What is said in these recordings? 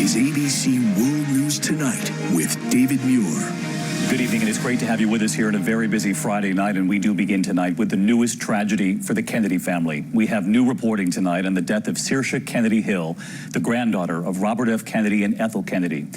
is ABC World News Tonight with David Muir. Good evening, and it's great to have you with us here on a very busy Friday night, and we do begin tonight with the newest tragedy for the Kennedy family. We have new reporting tonight on the death of Saoirse Kennedy Hill, the granddaughter of Robert F. Kennedy and Ethel Kennedy.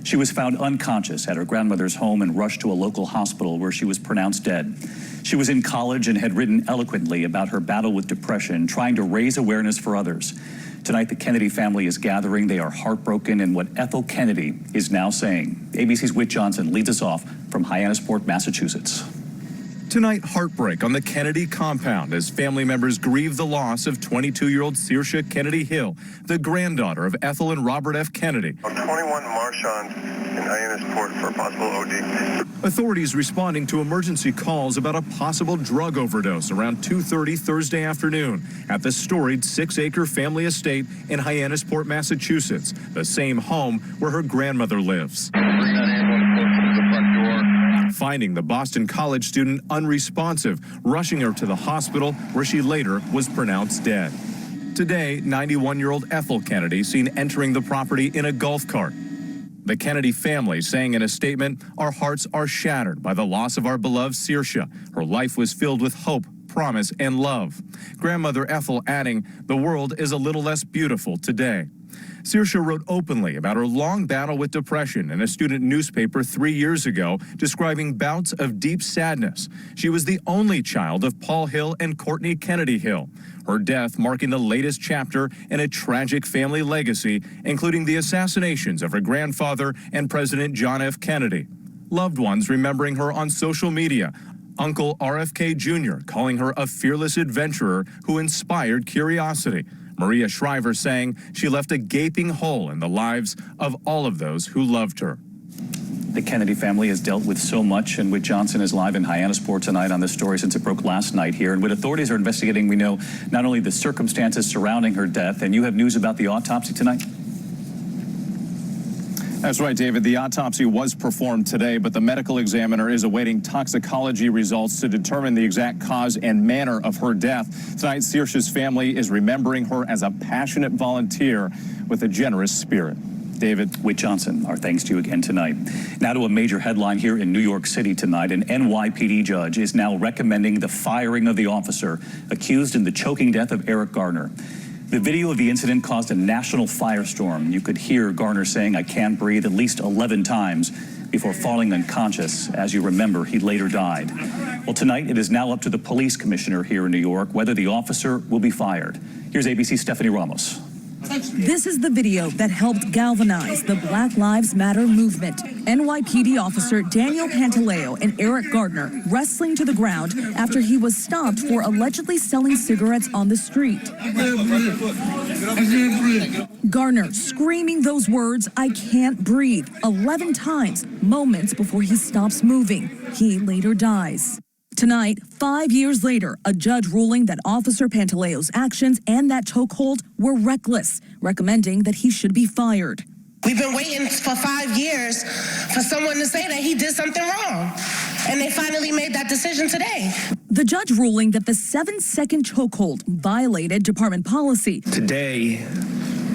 She was found unconscious at her grandmother's home and rushed to a local hospital where she was pronounced dead. She was in college and had written eloquently about her battle with depression, trying to raise awareness for others. Tonight, the Kennedy family is gathering. They are heartbroken in what Ethel Kennedy is now saying. ABC's Whit Johnson leads us off from Hyannisport, Massachusetts. Tonight, heartbreak on the Kennedy compound as family members grieve the loss of 22-year-old Saoirse Kennedy Hill, the granddaughter of Ethel and Robert F. Kennedy. 21 Marchand in Hyannisport for a possible OD. Authorities responding to emergency calls about a possible drug overdose around 2:30 Thursday afternoon at the storied 6-acre family estate in Hyannisport, Massachusetts, the same home where her grandmother lives. Finding the Boston College student unresponsive, rushing her to the hospital where she later was pronounced dead. Today, 91-year-old Ethel Kennedy seen entering the property in a golf cart. The Kennedy family saying in a statement, "Our hearts are shattered by the loss of our beloved Saoirse. Her life was filled with hope, promise, and love." Grandmother Ethel adding, "The world is a little less beautiful today." Saoirse wrote openly about her long battle with depression in a student newspaper 3 years ago, describing bouts of deep sadness. She was the only child of Paul Hill and Courtney Kennedy Hill. Her death marking the latest chapter in a tragic family legacy, including the assassinations of her grandfather and President John F. Kennedy. Loved ones remembering her on social media. Uncle RFK Jr. calling her a fearless adventurer who inspired curiosity. Maria Shriver saying she left a gaping hole in the lives of all of those who loved her. The Kennedy family has dealt with so much, and Whit Johnson is live in Hyannisport tonight on this story since it broke last night here. And what authorities are investigating, we know not only the circumstances surrounding her death, and you have news about the autopsy tonight? That's right, David. The autopsy was performed today, but the medical examiner is awaiting toxicology results to determine the exact cause and manner of her death. Tonight, Saoirse's family is remembering her as a passionate volunteer with a generous spirit. David. Whit Johnson, our thanks to you again tonight. Now to a major headline here in New York City tonight. An NYPD judge is now recommending the firing of the officer accused in the choking death of Eric Garner. The video of the incident caused a national firestorm. You could hear Garner saying, "I can't breathe," at least 11 times before falling unconscious. As you remember, he later died. Well, tonight it is now up to the police commissioner here in New York whether the officer will be fired. Here's ABC's Stephanie Ramos. This is the video that helped galvanize the Black Lives Matter movement. NYPD officer Daniel Pantaleo and Eric Gardner wrestling to the ground after he was stopped for allegedly selling cigarettes on the street. Gardner screaming those words, "I can't breathe," 11 times, moments before he stops moving. He later dies. Tonight, 5 years later, a judge ruling that Officer Pantaleo's actions and that chokehold were reckless, recommending that he should be fired. We've been waiting for 5 years for someone to say that he did something wrong, and they finally made that decision today. The judge ruling that the 7-second chokehold violated department policy. Today,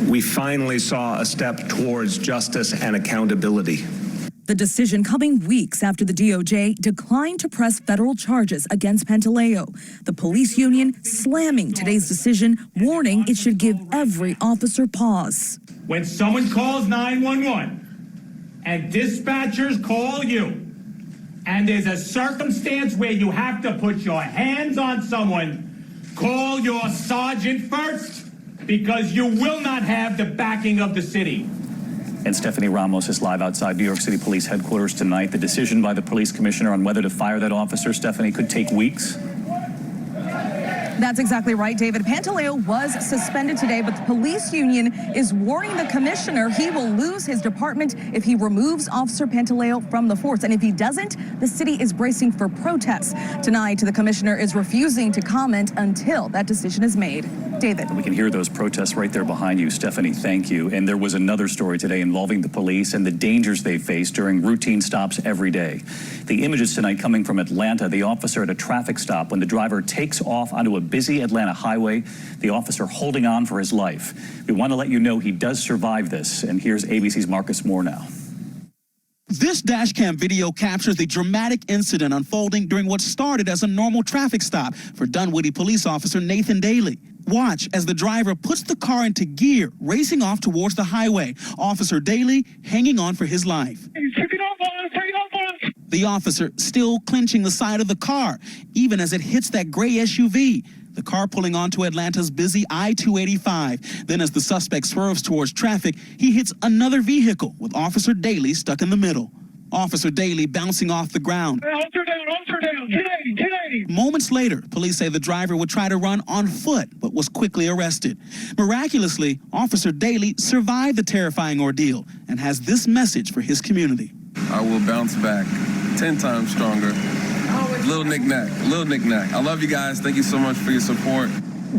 we finally saw a step towards justice and accountability. The decision coming weeks after the DOJ declined to press federal charges against Pantaleo. The police union slamming today's decision, warning it should give every officer pause. When someone calls 911 and dispatchers call you, and there's a circumstance where you have to put your hands on someone, call your sergeant first, because you will not have the backing of the city. And Stephanie Ramos is live outside New York City Police headquarters tonight. The decision by the police commissioner on whether to fire that officer, Stephanie, could take weeks. That's exactly right, David. Pantaleo was suspended today, but the police union is warning the commissioner he will lose his department if he removes Officer Pantaleo from the force. And if he doesn't, the city is bracing for protests. Tonight, the commissioner is refusing to comment until that decision is made. David. We can hear those protests right there behind you. Stephanie, thank you. And there was another story today involving the police and the dangers they face during routine stops every day. The images tonight coming from Atlanta, the officer at a traffic stop when the driver takes off onto a busy Atlanta highway, the officer holding on for his life. We want to let you know he does survive this. And here's ABC's Marcus Moore now. This dashcam video captures the dramatic incident unfolding during what started as a normal traffic stop for Dunwoody police officer Nathan Daly. Watch as the driver puts the car into gear, racing off towards the highway. Officer Daly hanging on for his life. The officer still clenching the side of the car, even as it hits that gray SUV. The car pulling onto Atlanta's busy I-285. Then as the suspect swerves towards traffic, he hits another vehicle with Officer Daly stuck in the middle. Officer Daly bouncing off the ground. Officer down, 1080. Moments later, police say the driver would try to run on foot, but was quickly arrested. Miraculously, Officer Daly survived the terrifying ordeal and has this message for his community. I will bounce back 10 times stronger. Little knick-knack. I love you guys. Thank you so much for your support.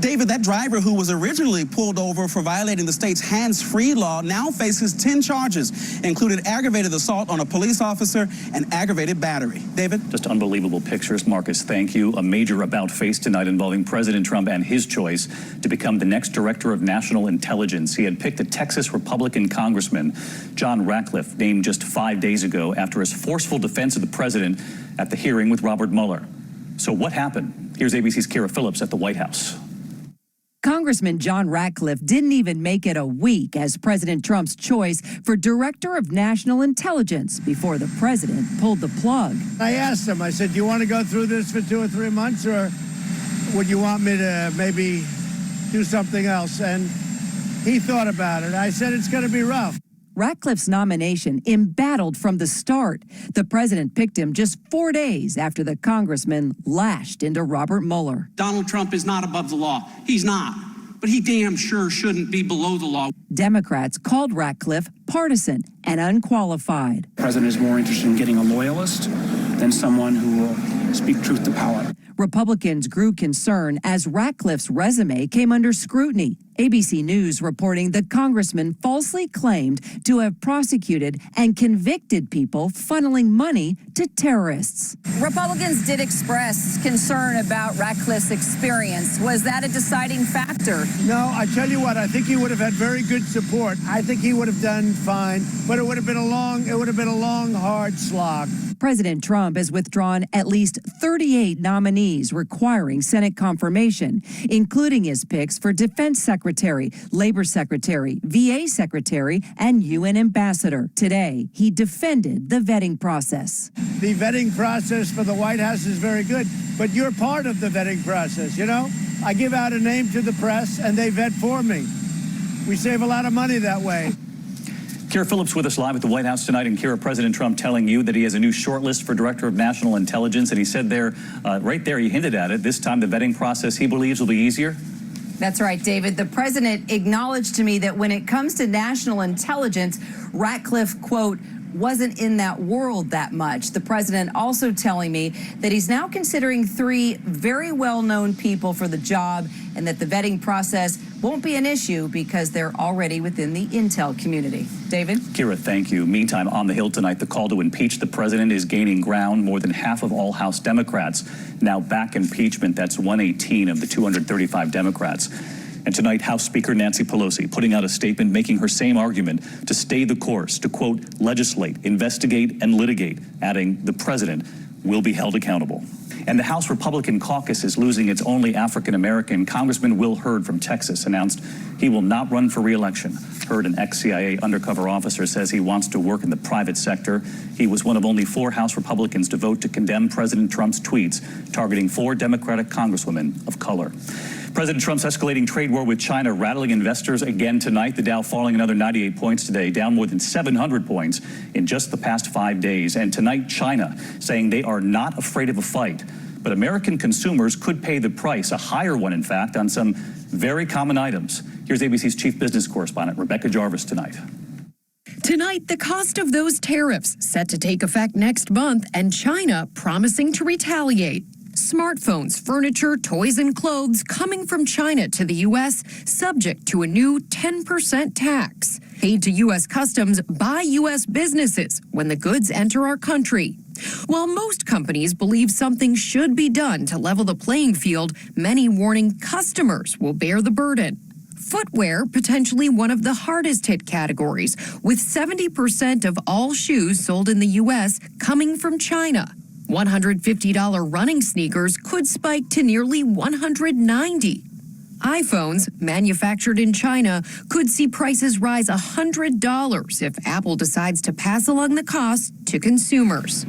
David, that driver who was originally pulled over for violating the state's hands-free law now faces 10 charges, including aggravated assault on a police officer and aggravated battery. David? Just unbelievable pictures, Marcus. Thank you. A major about-face tonight involving President Trump and his choice to become the next director of national intelligence. He had picked a Texas Republican congressman, John Ratcliffe, named just 5 days ago after his forceful defense of the president at the hearing with Robert Mueller. So what happened? Here's ABC's Kira Phillips at the White House. Congressman John Ratcliffe didn't even make it a week as President Trump's choice for Director of National Intelligence before the president pulled the plug. I asked him, I said, do you want to go through this for 2 or 3 months, or would you want me to maybe do something else? And he thought about it. I said, it's going to be rough. Ratcliffe's nomination embattled from the start. The president picked him just 4 days after the congressman lashed into Robert Mueller. Donald Trump is not above the law. He's not. But he damn sure shouldn't be below the law. Democrats called Ratcliffe partisan and unqualified. The president is more interested in getting a loyalist than someone who will speak truth to power. Republicans grew concern as Ratcliffe's resume came under scrutiny. ABC News reporting the congressman falsely claimed to have prosecuted and convicted people funneling money to terrorists. Republicans did express concern about Ratcliffe's experience. Was that a deciding factor? No, I tell you what, I think he would have had very good support. I think he would have done fine, but it would have been a long, hard slog. President Trump has withdrawn at least 38 nominees requiring Senate confirmation, including his picks for Defense Secretary, Labor Secretary, VA Secretary, and UN Ambassador. Today, he defended the vetting process. The vetting process for the White House is very good, but you're part of the vetting process, you know? I give out a name to the press, and they vet for me. We save a lot of money that way. Kira Phillips with us live at the White House tonight. And Kira, President Trump telling you that he has a new shortlist for Director of National Intelligence. And he said there, right there, he hinted at it, this time the vetting process he believes will be easier. That's right, David. The president acknowledged to me that when it comes to national intelligence, Ratcliffe, quote, wasn't in that world that much. The president also telling me that he's now considering 3 very well-known people for the job and that the vetting process won't be an issue because they're already within the intel community. David? Kira, thank you. Meantime, on the Hill tonight, the call to impeach the president is gaining ground. More than half of all House Democrats now back impeachment. That's 118 of the 235 Democrats. And tonight, House Speaker Nancy Pelosi putting out a statement making her same argument to stay the course, to, quote, legislate, investigate, and litigate, adding the president will be held accountable. And the House Republican caucus is losing its only African-American. Congressman Will Hurd from Texas announced he will not run for re-election. Hurd, an ex-CIA undercover officer, says he wants to work in the private sector. He was one of only 4 House Republicans to vote to condemn President Trump's tweets targeting 4 Democratic congresswomen of color. President Trump's escalating trade war with China rattling investors again tonight. The Dow falling another 98 points today, down more than 700 points in just the past 5 days. And tonight, China saying they are not afraid of a fight. But American consumers could pay the price, a higher one, in fact, on some very common items. Here's ABC's chief business correspondent, Rebecca Jarvis, tonight. Tonight, the cost of those tariffs set to take effect next month and China promising to retaliate. Smartphones, furniture, toys, and clothes coming from China to the U.S. subject to a new 10% tax paid to U.S. Customs by U.S. businesses when the goods enter our country. While most companies believe something should be done to level the playing field, many warning customers will bear the burden. Footwear, potentially one of the hardest hit categories, with 70% of all shoes sold in the U.S. coming from China. $150 running sneakers could spike to nearly $190. iPhones, manufactured in China, could see prices rise $100 if Apple decides to pass along the cost to consumers.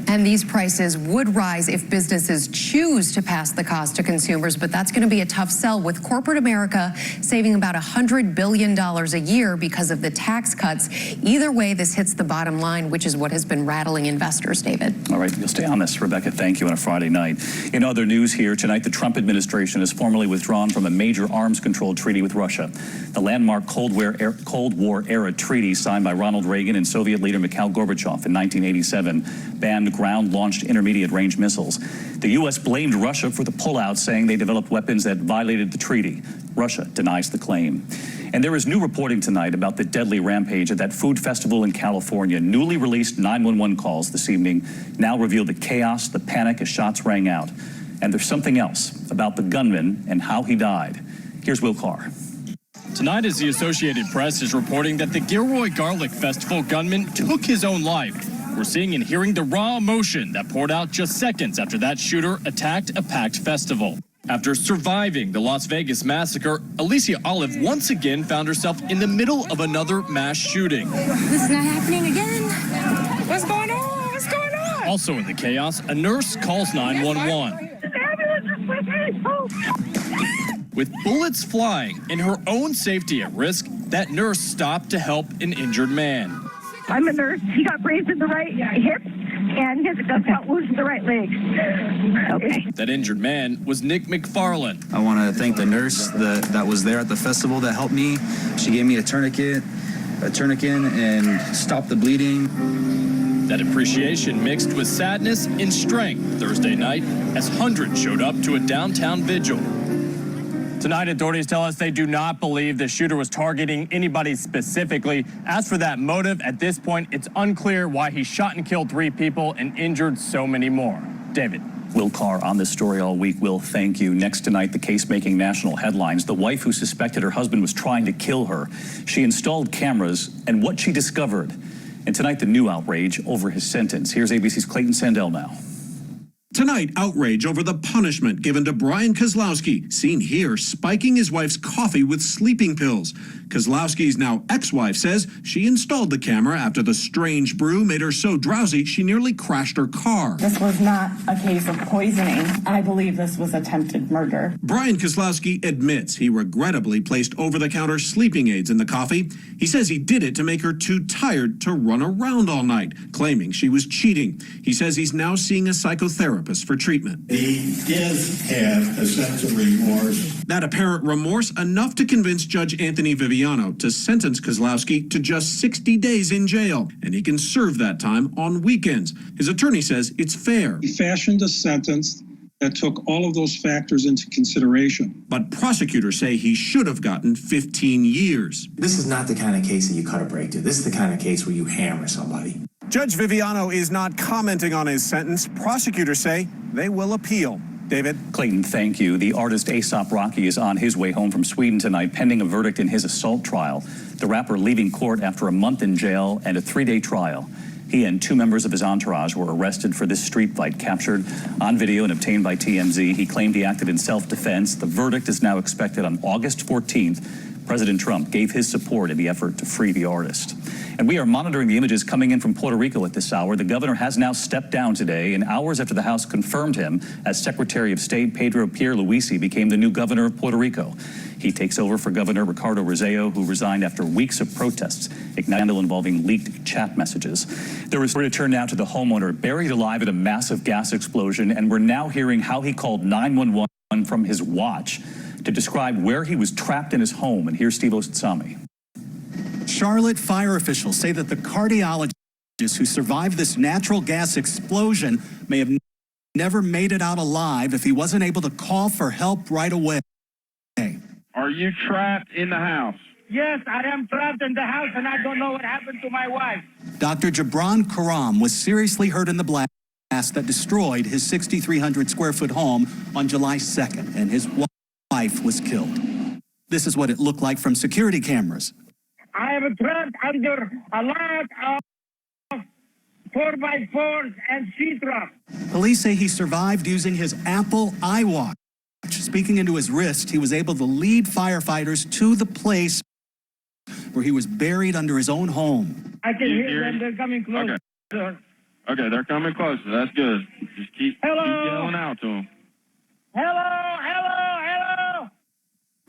And these prices would rise if businesses choose to pass the cost to consumers, but that's going to be a tough sell, with corporate America saving about $100 billion a year because of the tax cuts. Either way, this hits the bottom line, which is what has been rattling investors, David. All right, you'll stay on this, Rebecca. Thank you on a Friday night. In other news here tonight, the Trump administration has formally withdrawn from a major arms control treaty with Russia. The landmark Cold War-era treaty signed by Ronald Reagan and Soviet leader Mikhail Gorbachev in 1987 banned ground-launched intermediate-range missiles. The U.S. blamed Russia for the pullout, saying they developed weapons that violated the treaty. Russia denies the claim. And there is new reporting tonight about the deadly rampage at that food festival in California. Newly released 911 calls this evening now reveal the chaos, the panic as shots rang out. And there's something else about the gunman and how he died. Here's Will Carr. Tonight, as the Associated Press is reporting that the Gilroy Garlic Festival gunman took his own life. We're seeing and hearing the raw emotion that poured out just seconds after that shooter attacked a packed festival. After surviving the Las Vegas massacre, Alicia Olive once again found herself in the middle of another mass shooting. This is not happening again. What's going on? What's going on? Also in the chaos, a nurse calls 911. With bullets flying and her own safety at risk, that nurse stopped to help an injured man. I'm a nurse. He got grazed in the right hip, and his gunshot wounds in the right leg. Okay. That injured man was Nick McFarland. I want to thank the nurse that was there at the festival that helped me. She gave me a tourniquet, and stopped the bleeding. That appreciation mixed with sadness and strength Thursday night as hundreds showed up to a downtown vigil. Tonight, authorities tell us they do not believe the shooter was targeting anybody specifically. As for that motive, at this point, it's unclear why he shot and killed 3 people and injured so many more. David. Will Carr on this story all week. Will, thank you. Next tonight, the case making national headlines. The wife who suspected her husband was trying to kill her. She installed cameras and what she discovered. And tonight, the new outrage over his sentence. Here's ABC's Clayton Sandell now. Tonight, outrage over the punishment given to Brian Kozlowski, seen here spiking his wife's coffee with sleeping pills. Kozlowski's now ex-wife says she installed the camera after the strange brew made her so drowsy she nearly crashed her car. This was not a case of poisoning. I believe this was attempted murder. Brian Kozlowski admits he regrettably placed over-the-counter sleeping aids in the coffee. He says he did it to make her too tired to run around all night, claiming she was cheating. He says he's now seeing a psychotherapist for treatment. He does have a sense of remorse. That apparent remorse enough to convince Judge Anthony Viviano to sentence Kozlowski to just 60 days in jail, and he can serve that time on weekends. His attorney says it's fair. He fashioned a sentence that took all of those factors into consideration. But prosecutors say he should have gotten 15 years. This is not the kind of case that you cut a break to. This is the kind of case where you hammer somebody. Judge Viviano is not commenting on his sentence. Prosecutors say they will appeal. David. Clayton, thank you. The artist A$AP Rocky is on his way home from Sweden tonight, pending a verdict in his assault trial. The rapper leaving court after a month in jail and a 3-day trial. He and 2 members of his entourage were arrested for this street fight, captured on video and obtained by TMZ. He claimed he acted in self-defense. The verdict is now expected on August 14th. President Trump gave his support in the effort to free the artist. And we are monitoring the images coming in from Puerto Rico at this hour. The governor has now stepped down today, and hours after the House confirmed him as Secretary of State, Pedro Pierluisi became the new governor of Puerto Rico. He takes over for Governor Ricardo Rossello, who resigned after weeks of protests, a scandal involving leaked chat messages. We're to turn now to the homeowner buried alive at a massive gas explosion, and we're now hearing how he called 911 from his watch to describe where he was trapped in his home. And here's Steve Osatsami. Charlotte fire officials say that the cardiologist who survived this natural gas explosion may have never made it out alive if he wasn't able to call for help right away. Are you trapped in the house? Yes, I am trapped in the house, and I don't know what happened to my wife. Dr. Jabran Karam was seriously hurt in the blast that destroyed his 6,300 square foot home on July 2nd, and his wife was killed. This is what it looked like from security cameras. I am trapped under a lot of 4x4s and sheetrock. Police say he survived using his Apple iWatch. Speaking into his wrist, he was able to lead firefighters to the place where he was buried under his own home. I can hear them. They're coming closer. Okay, they're coming closer. That's good. Just keep yelling out to them. Hello.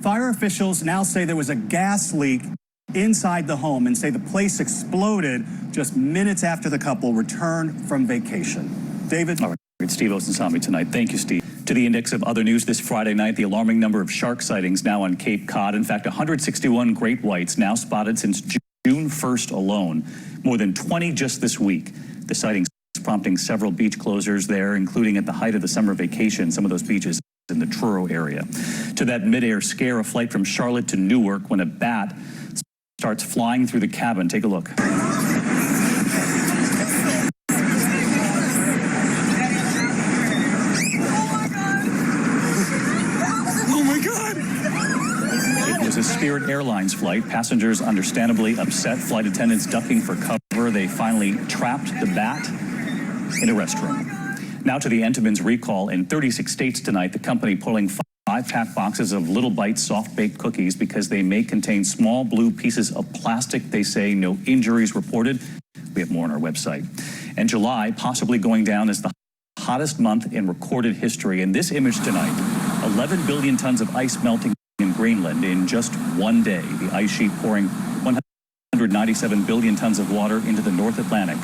Fire officials now say there was a gas leak inside the home and say the place exploded just minutes after the couple returned from vacation. David? All right, Steve Osunsami tonight. Thank you, Steve. To the index of other news this Friday night, the alarming number of shark sightings now on Cape Cod. In fact, 161 great whites now spotted since June 1st alone, more than 20 just this week. The sightings prompting several beach closures there, including at the height of the summer vacation, some of those beaches in the Truro area. To that midair scare, a flight from Charlotte to Newark when a bat starts flying through the cabin. Take a look. It was a Spirit Airlines flight. Passengers understandably upset. Flight attendants ducking for cover. They finally trapped the bat in a restroom. Now to the Entenmann's recall in 36 states tonight. The company pulling 5-pack boxes of Little Bites soft-baked cookies because they may contain small blue pieces of plastic. They say no injuries reported. We have more on our website. And July possibly going down as the hottest month in recorded history. In this image tonight, 11 billion tons of ice melting in Greenland in just one day. The ice sheet pouring 197 billion tons of water into the North Atlantic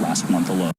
last month alone.